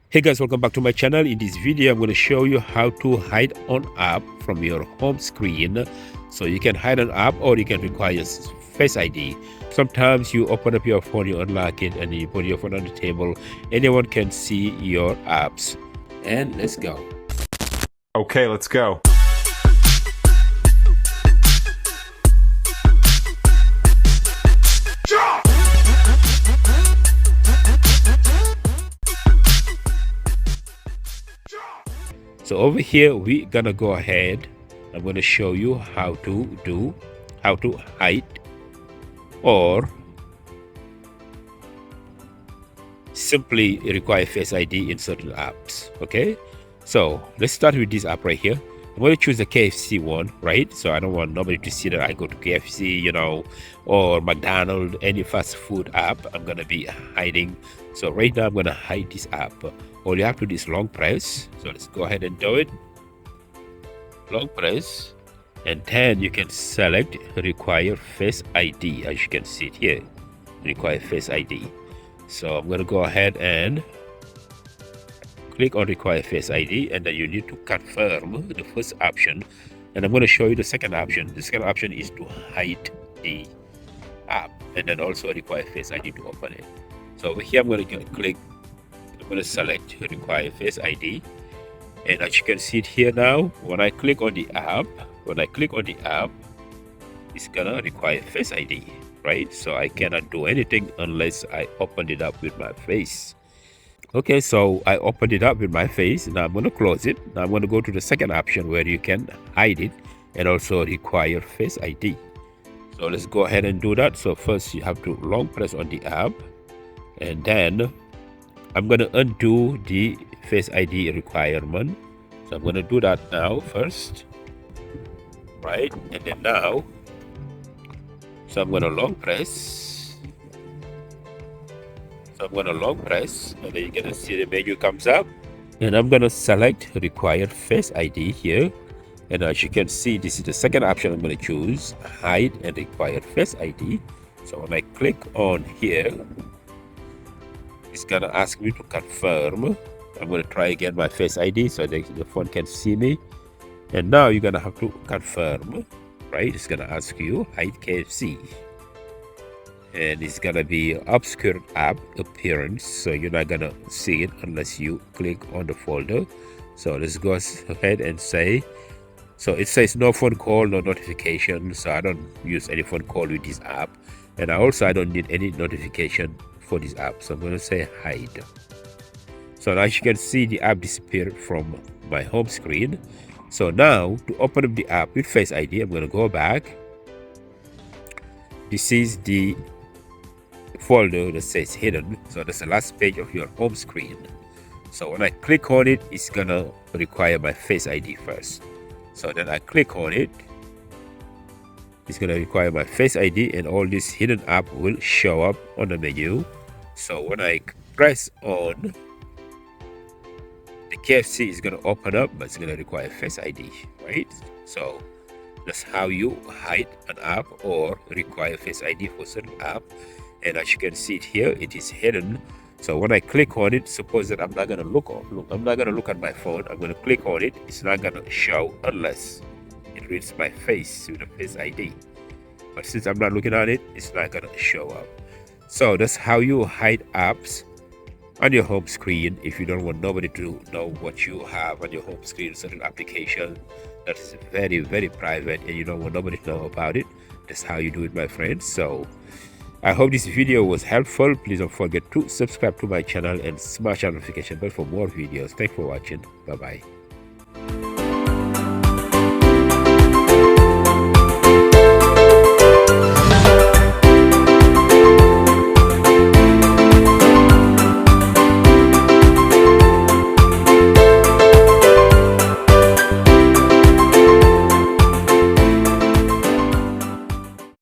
Hey guys, welcome back to my channel. In this video I'm going to show you how to hide an app from your home screen. So you can hide an app or you can require face ID. Sometimes you open up your phone, you unlock it, and you put your phone on the table. Anyone can see your apps. And let's go. Okay, let's go. So over here we're gonna go ahead. I'm gonna show you how to hide or simply require face ID in certain apps. Okay, so let's start with this app right here. I'm going to choose the KFC one, right? So I don't want nobody to see that I go to KFC, or McDonald's, any fast food app. I'm going to be hiding. So right now I'm going to hide this app. All you have to do is long press. So let's go ahead and do it. Long press. And then you can select require face ID, as you can see it here. Require face ID. So I'm going to go ahead and click on require face ID, and then you need to confirm the first option, and I'm going to show you the second option. The second option is to hide the app and then also require face ID to open it. So over here I'm going to select require face ID, and as you can see it here now, when I click on the app, it's gonna require face ID, right? So I cannot do anything unless I open it up with my face. Okay, so I opened it up with my face. Now I'm going to close it. Now I'm going to go to the second option where you can hide it and also require face ID. So let's go ahead and do that. So first you have to long press on the app, and then I'm going to undo the face ID requirement. So I'm going to do that now first, right? And then now, so I'm going to long press. So I'm going to long press, and then you're going to see the menu comes up, and I'm going to select require face ID here. And as you can see, this is the second option I'm going to choose, hide and require face ID. So when I click on here, it's going to ask me to confirm. I'm going to try again my face ID so that the phone can see me. And now you're going to have to confirm, right? It's going to ask you hide KFC. And it's gonna be obscure app appearance, so you're not gonna see it unless you click on the folder. So let's go ahead and say, so it says no phone call, no notification. So I don't use any phone call with this app, and I don't need any notification for this app. So I'm gonna say hide. So now as you can see, the app disappeared from my home screen. So now to open up the app with face ID, I'm gonna go back. This is the folder that says hidden, so that's the last page of your home screen. So when I click on it, it's gonna require my face ID first. So then I click on it, it's gonna require my face ID, and all this hidden app will show up on the menu. So when I press on the KFC, is gonna open up, but it's gonna require face ID, right? So that's how you hide an app or require face ID for certain app. And as you can see it here, it is hidden. So when I click on it, suppose that I'm not gonna look at my phone. I'm gonna click on it. It's not gonna show unless it reads my face with a face ID. But since I'm not looking at it, it's not gonna show up. So that's how you hide apps on your home screen if you don't want nobody to know what you have on your home screen. Certain application that is very, very private, and you don't want nobody to know about it. That's how you do it, my friends. So I hope this video was helpful. Please don't forget to subscribe to my channel and smash the notification bell for more videos. Thanks for watching. Bye bye.